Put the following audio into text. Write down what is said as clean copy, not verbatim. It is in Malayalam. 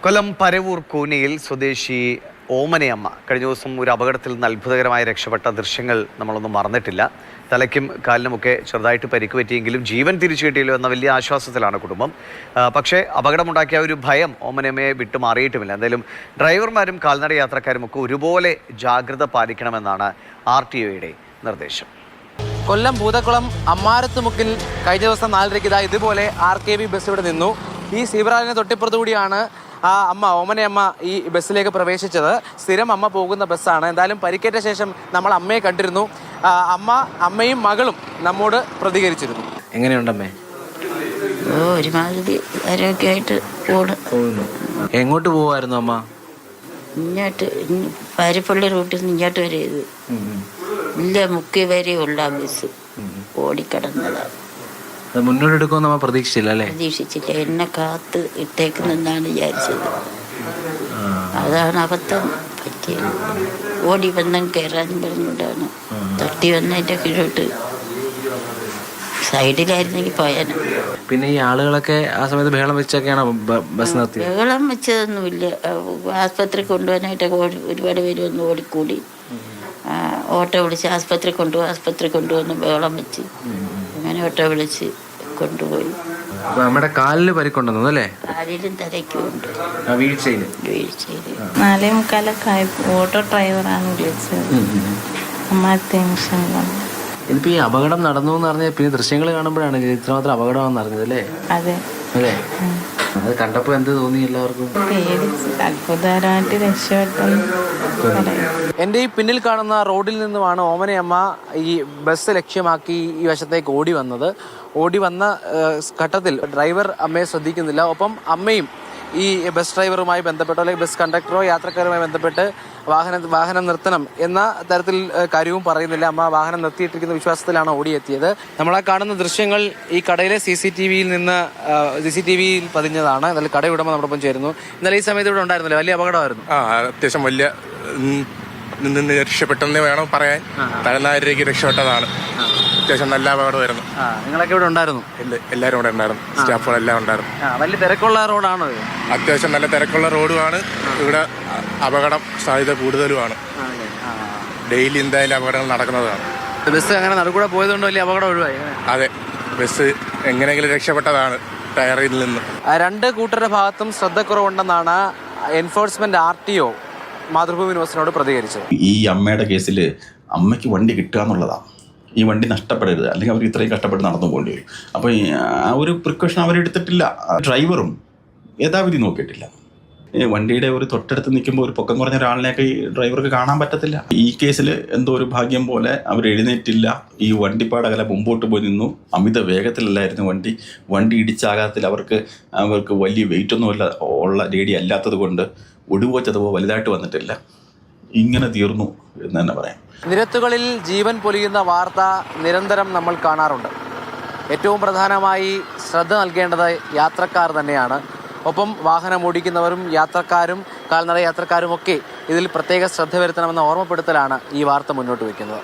കൊല്ലം പരവൂർ കൂനയിൽ സ്വദേശി ഓമനയമ്മ കഴിഞ്ഞ ദിവസം ഒരു അപകടത്തിൽ നിന്ന് അത്ഭുതകരമായി രക്ഷപ്പെട്ട ദൃശ്യങ്ങൾ നമ്മളൊന്നും മറന്നിട്ടില്ല. തലയ്ക്കും കാലിനുമൊക്കെ ചെറുതായിട്ട് പരിക്ക് പറ്റിയെങ്കിലും ജീവൻ തിരിച്ചു കിട്ടിയല്ലോ എന്ന വലിയ ആശ്വാസത്തിലാണ് കുടുംബം. പക്ഷേ അപകടമുണ്ടാക്കിയ ഒരു ഭയം ഓമനയമ്മയെ വിട്ടുമാറിയിട്ടുമില്ല. എന്തായാലും ഡ്രൈവർമാരും കാൽനട യാത്രക്കാരും ഒക്കെ ഒരുപോലെ ജാഗ്രത പാലിക്കണമെന്നാണ് RTOയുടെ നിർദ്ദേശം. കൊല്ലം ഭൂതക്കുളം അമ്മാരത്തുമുക്കിൽ കഴിഞ്ഞ ദിവസം 4:30 ഇതുപോലെ RKB ബസ് ഇവിടെ നിന്നു. ഈ സീബ്രാലിന് തൊട്ടിപ്പുറത്തുകൂടിയാണ് ആ ഓമനയമ്മ ഈ ബസ്സിലേക്ക് പ്രവേശിച്ചത്. സ്ഥിരം അമ്മ പോകുന്ന ബസ്സാണ്. എന്തായാലും പരിക്കേറ്റ ശേഷം നമ്മൾ അമ്മയെ കണ്ടിരുന്നു. അമ്മയും മകളും നമ്മോട് പ്രതികരിച്ചിരുന്നു. എങ്ങനെയുണ്ടമ്മേ? ഒരുമാതിരി ആരോഗ്യമായിട്ട് പോകുന്നു. എങ്ങോട്ട് പോവായിരുന്നു അമ്മ? ഇങ്ങോട്ട് പാരിപ്പള്ളി റൂട്ടിൽ നിന്ന് ഇങ്ങോട്ട് വരെ ഇത് ഇല്ല മുക്കി വരെയുള്ള ബസ് ഓടിക്കടന്നതാണ്. മുന്നോട്ടെടുക്കുമെന്ന് നമ്മൾ പ്രതീക്ഷിച്ചില്ല അല്ലേ? പ്രതീക്ഷിച്ചില്ല. എന്നെ കാത്ത് ഇട്ടേക്കുന്നെന്നാണ് വിചാരിച്ചത്. അതാണ് അബദ്ധം പറ്റിയത്. ഓടി വന്നം കയറാനും പറഞ്ഞുകൊണ്ടാണ് തട്ടി വന്നതിൻ്റെ കീഴോട്ട് സൈഡിലായിരുന്നെങ്കിൽ പോയാന്. പിന്നെ ഈ ആളുകളൊക്കെ ആ സമയത്ത് ബഹളം വെച്ചൊക്കെയാണ് ബസ് നിർത്തി? ബഹളം വെച്ചതൊന്നുമില്ല. ആസ്പത്രി കൊണ്ടുപോകാനായിട്ടൊക്കെ ഒരുപാട് പേര് വന്ന് ഓടിക്കൂടി. ഓട്ടോ വിളിച്ച് ആസ്പത്രി കൊണ്ടുവന്ന് ബഹളം വെച്ച് അങ്ങനെ ഓട്ടോ വിളിച്ച് കൊണ്ടുപോയി. നമ്മുടെ കാലിന് പരിക്കുണ്ടെന്നു അല്ലേ? കാലിലും തലയ്ക്കും ഉണ്ട് വീഴ്ചയിൽ. 4:45 ഓട്ടോ ഡ്രൈവറാണ് വിളിച്ചത്. ഇതിപ്പോ ഈ അപകടം നടന്നു എന്ന് പറഞ്ഞാൽ പിന്നെ ദൃശ്യങ്ങൾ കാണുമ്പോഴാണ് ഇത്രമാത്രം അപകടമാണെന്ന് അറിഞ്ഞത് അല്ലേ? അതെ അല്ലേ? അത് കണ്ടപ്പോ എന്ത് തോന്നി എല്ലാവർക്കും? അത്ഭുതകരമായിട്ട് രക്ഷപ്പെട്ടു. എൻ്റെ ഈ പിന്നിൽ കാണുന്ന റോഡിൽ നിന്നുമാണ് ഓമനയമ്മ ഈ ബസ് ലക്ഷ്യമാക്കി ഈ വശത്തേക്ക് ഓടി വന്ന ഘട്ടത്തിൽ ഡ്രൈവർ അമ്മയെ ശ്രദ്ധിക്കുന്നില്ല. ഒപ്പം അമ്മയും ഈ ബസ് ഡ്രൈവറുമായി ബന്ധപ്പെട്ടോ അല്ലെങ്കിൽ ബസ് കണ്ടക്ടറോ യാത്രക്കാരുമായി ബന്ധപ്പെട്ട് വാഹനം നിർത്തണം എന്ന തരത്തിൽ കാര്യവും പറയുന്നില്ല. അമ്മ വാഹനം നിർത്തിയിട്ടിരിക്കുന്ന വിശ്വാസത്തിലാണ് ഓടിയെത്തിയത്. നമ്മളാ കാണുന്ന ദൃശ്യങ്ങൾ ഈ കടയിലെ CCTVയിൽ പതിഞ്ഞതാണ്. എന്നാലും കട ഉടമ നമ്മോടൊപ്പം ചേരുന്നു. ഇന്നലെ ഈ സമയത്ത് ഇവിടെ ഉണ്ടായിരുന്നില്ല, വലിയ അപകടമായിരുന്നു. അത്യാവശ്യം വലിയ നിന്ന് രക്ഷപ്പെട്ടെന്ന് വേണം പറയാൻ. തലനാരിലേക്ക് രക്ഷപ്പെട്ടതാണ്. അത്യാവശ്യം നല്ല അപകടമായിരുന്നു. നിങ്ങളൊക്കെ ഇവിടെ ഉണ്ടായിരുന്നു? എല്ലാവരും ഇവിടെ ഉണ്ടായിരുന്നു. സ്റ്റാഫുകളെല്ലാം ഉണ്ടായിരുന്നു. വലിയ തിരക്കുള്ള റോഡാണോ? അത്യാവശ്യം നല്ല തിരക്കുള്ള റോഡുമാണ്. ഇവിടെ അപകടം സാധ്യത കൂടുതലുമാണ്. ഡെയിലി എന്തായാലും അപകടങ്ങൾ നടക്കുന്നതാണ്. ബസ് അങ്ങനെ നടുക്കൂടെ പോയതുകൊണ്ട് വലിയ അപകടം ഒഴിവായി. അതെ, ബസ് എങ്ങനെയെങ്കിലും രക്ഷപ്പെട്ടതാണ് ടയറിൽ നിന്ന്. രണ്ട് കൂട്ടരുടെ ഭാഗത്തും ശ്രദ്ധക്കുറവുണ്ടെന്നാണ് എൻഫോഴ്സ്മെന്റ് RTO മാതൃഭൂമി ന്യൂസിനോട് പ്രതികരിച്ചത്. ഈ അമ്മയുടെ കേസിൽ അമ്മയ്ക്ക് വണ്ടി കിട്ടുക എന്നുള്ളതാണ്. ഈ വണ്ടി നഷ്ടപ്പെടരുത്, അല്ലെങ്കിൽ അവർ ഇത്രയും കഷ്ടപ്പെട്ട് നടന്നു പോകേണ്ടി വരും. അപ്പോൾ ആ ഒരു പ്രിക്കോഷൻ അവരെടുത്തിട്ടില്ല. ഡ്രൈവറും യഥാവിധി നോക്കിയിട്ടില്ല. വണ്ടിയുടെ ഒരു തൊട്ടടുത്ത് നിൽക്കുമ്പോൾ ഒരു പൊക്കം കുറഞ്ഞ ഒരാളിനെയൊക്കെ ഈ ഡ്രൈവർക്ക് കാണാൻ പറ്റത്തില്ല. ഈ കേസിൽ എന്തോ ഒരു ഭാഗ്യം പോലെ അവർ എഴുന്നേറ്റില്ല. ഈ വണ്ടിപ്പാടകല മുമ്പോട്ട് പോയി നിന്നു. അമിത വേഗത്തിലല്ലായിരുന്നു വണ്ടി ഇടിച്ചാകാത്തിൽ അവർക്ക് വലിയ വെയിറ്റൊന്നും ഉള്ള ലേഡി അല്ലാത്തത് കൊണ്ട് ഒടുവോ ചതവോ വലുതായിട്ട് വന്നിട്ടില്ല. ഇങ്ങനെ തീർന്നു എന്ന് തന്നെ പറയാം. നിരത്തുകളിൽ ജീവൻ പൊലിയുന്ന വാർത്ത നിരന്തരം നമ്മൾ കാണാറുണ്ട്. ഏറ്റവും പ്രധാനമായി ശ്രദ്ധ നൽകേണ്ടത് യാത്രക്കാർ തന്നെയാണ്. ഒപ്പം വാഹനം ഓടിക്കുന്നവരും യാത്രക്കാരും കാൽനട യാത്രക്കാരുമൊക്കെ ഇതിൽ പ്രത്യേക ശ്രദ്ധ വരുത്തണമെന്ന ഓർമ്മപ്പെടുത്തലാണ് ഈ വാർത്ത മുന്നോട്ട് വയ്ക്കുന്നത്.